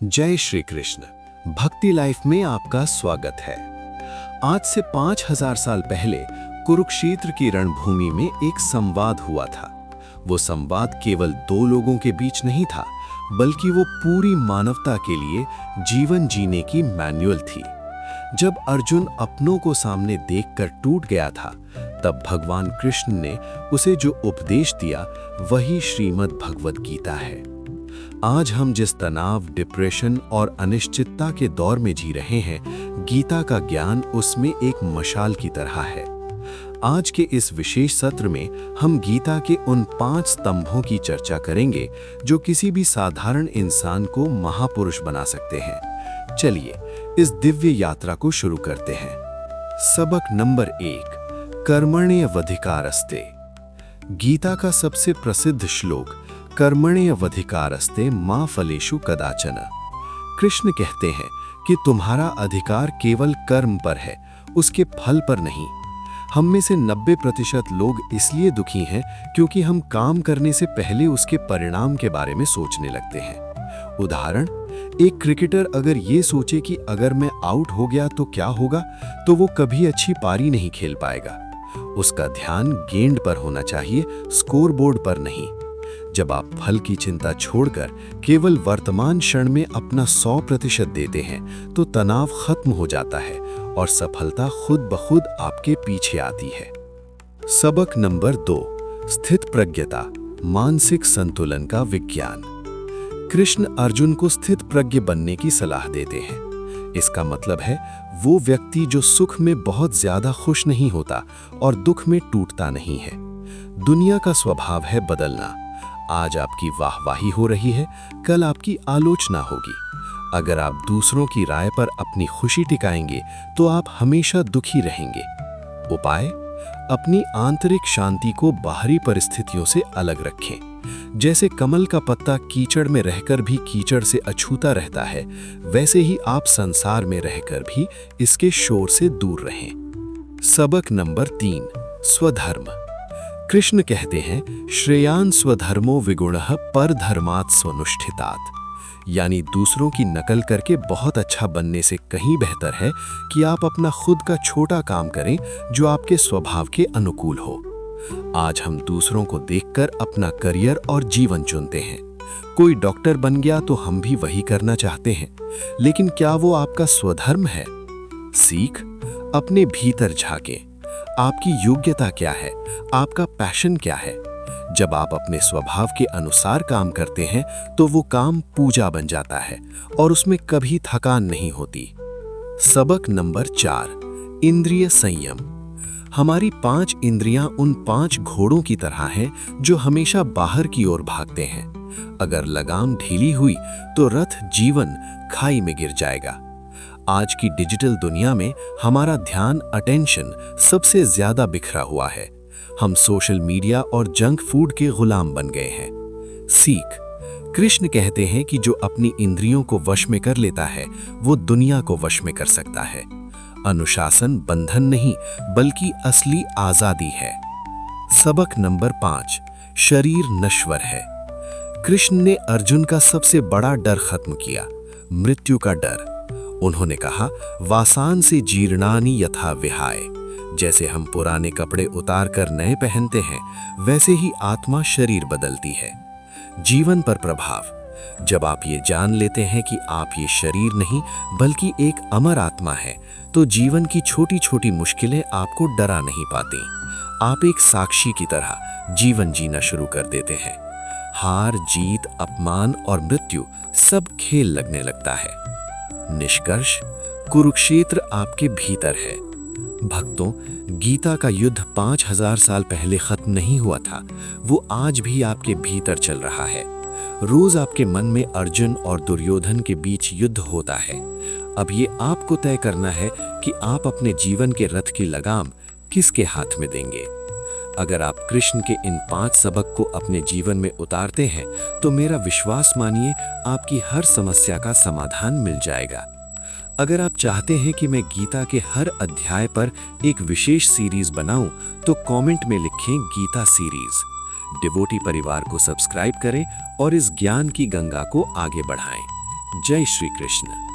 जय श्री कृष्ण। भक्ति लाइफ में आपका स्वागत है। आज से 5000 साल पहले कुरुक्षेत्र की रणभूमि में एक संवाद हुआ था। वो संवाद केवल दो लोगों के बीच नहीं था, बल्कि वो पूरी मानवता के लिए जीवन जीने की मैनुअल थी। जब अर्जुन अपनों को सामने देखकर टूट गया था, तब भगवान कृष्ण ने उसे जो उपदेश दिया वही श्रीमद् भगवद गीता है। आज हम जिस तनाव, डिप्रेशन और अनिश्चितता के दौर में जी रहे हैं, गीता का ज्ञान उसमें एक मशाल की तरह है। आज के इस विशेष सत्र में हम गीता के उन 5 स्तंभों की चर्चा करेंगे जो किसी भी साधारण इंसान को महापुरुष बना सकते हैं। चलिए इस दिव्य यात्रा को शुरू करते हैं। सबक नंबर 1, कर्मण्येवाधिकारस्ते। गीता का सबसे प्रसिद्ध श्लोक कर्मण्येवाधिकारस्ते मा फलेषु कदाचन। कृष्ण कहते हैं कि तुम्हारा अधिकार केवल कर्म पर है, उसके फल पर नहीं। हम में से 90% लोग इसलिए दुखी हैं क्योंकि हम काम करने से पहले उसके परिणाम के बारे में सोचने लगते हैं। उदाहरण, एक क्रिकेटर अगर ये सोचे कि अगर मैं आउट हो गया तो क्या होगा, तो वो कभी अच्छी पारी नहीं खेल पाएगा। उसका ध्यान गेंद पर होना चाहिए, स्कोरबोर्ड पर नहीं। जब आप फल की चिंता छोड़कर केवल वर्तमान क्षण में अपना 100% देते हैं, तो तनाव खत्म हो जाता है और सफलता खुद ब खुद आपके पीछे आती है। सबक नंबर 2, स्थित प्रज्ञता, मानसिक संतुलन का विज्ञान। कृष्ण अर्जुन को स्थित प्रज्ञ बनने की सलाह देते हैं। इसका मतलब है वो व्यक्ति जो सुख में बहुत ज्यादा खुश नहीं होता और दुख में टूटता नहीं है। दुनिया का स्वभाव है बदलना। आज आपकी वाहवाही हो रही है, कल आपकी आलोचना होगी। अगर आप दूसरों की राय पर अपनी खुशी टिकाएंगे तो आप हमेशा दुखी रहेंगे। उपाय, अपनी आंतरिक शांति को बाहरी परिस्थितियों से अलग रखें। जैसे कमल का पत्ता कीचड़ में रहकर भी कीचड़ से अछूता रहता है, वैसे ही आप संसार में रहकर भी इसके शोर से दूर रहें। सबक नंबर 3, स्वधर्म। कृष्ण कहते हैं, श्रेयान् स्वधर्मो विगुणः परधर्मात् स्वनुष्ठितात्। यानी दूसरों की नकल करके बहुत अच्छा बनने से कहीं बेहतर है कि आप अपना खुद का छोटा काम करें जो आपके स्वभाव के अनुकूल हो। आज हम दूसरों को देखकर अपना करियर और जीवन चुनते हैं। कोई डॉक्टर बन गया तो हम भी वही करना चाहते हैं, लेकिन क्या वो आपका स्वधर्म है? सीख, अपने भीतर झांकें। आपकी योग्यता क्या है? आपका पैशन क्या है? जब आप अपने स्वभाव के अनुसार काम करते हैं तो वो काम पूजा बन जाता है और उसमें कभी थकान नहीं होती। सबक नंबर 4, इंद्रिय संयम। हमारी 5 इंद्रियां उन 5 घोड़ों की तरह हैं जो हमेशा बाहर की ओर भागते हैं। अगर लगाम ढीली हुई तो रथ जीवन खाई में गिर जाएगा। आज की डिजिटल दुनिया में हमारा ध्यान, अटेंशन सबसे ज्यादा बिखरा हुआ है। हम सोशल मीडिया और जंक फूड के गुलाम बन गए हैं। सीख, कृष्ण कहते हैं कि जो अपनी इंद्रियों को वश में कर लेता है वो दुनिया को वश में कर सकता है। अनुशासन बंधन नहीं, बल्कि असली आजादी है। सबक नंबर 5, शरीर नश्वर है। कृष्ण ने अर्जुन का सबसे बड़ा डर खत्म किया, मृत्यु का डर। उन्होंने कहा, वासान से जीर्णानि यथा विहाय। जैसे हम पुराने कपड़े उतार कर नए पहनते हैं, वैसे ही आत्मा शरीर बदलती है। जीवन पर प्रभाव, जब आप ये जान लेते हैं कि आप ये शरीर नहीं बल्कि एक अमर आत्मा है, तो जीवन की छोटी छोटी मुश्किलें आपको डरा नहीं पाती। आप एक साक्षी की तरह जीवन जीना शुरू कर देते हैं। हार, जीत, अपमान और मृत्यु सब खेल लगने लगता है। निष्कर्ष, कुरुक्षेत्र आपके भीतर है। भक्तों, गीता का युद्ध 5000 साल पहले खत्म नहीं हुआ था, वो आज भी आपके भीतर चल रहा है। रोज आपके मन में अर्जुन और दुर्योधन के बीच युद्ध होता है। अब ये आपको तय करना है कि आप अपने जीवन के रथ की लगाम किसके हाथ में देंगे। अगर आप कृष्ण के इन 5 सबक को अपने जीवन में उतारते हैं तो मेरा विश्वास मानिए, आपकी हर समस्या का समाधान मिल जाएगा। अगर आप चाहते हैं कि मैं गीता के हर अध्याय पर एक विशेष सीरीज बनाऊं, तो कमेंट में लिखें गीता सीरीज। डिवोटी परिवार को सब्सक्राइब करें और इस ज्ञान की गंगा को आगे बढ़ाएं। जय श्री कृष्ण।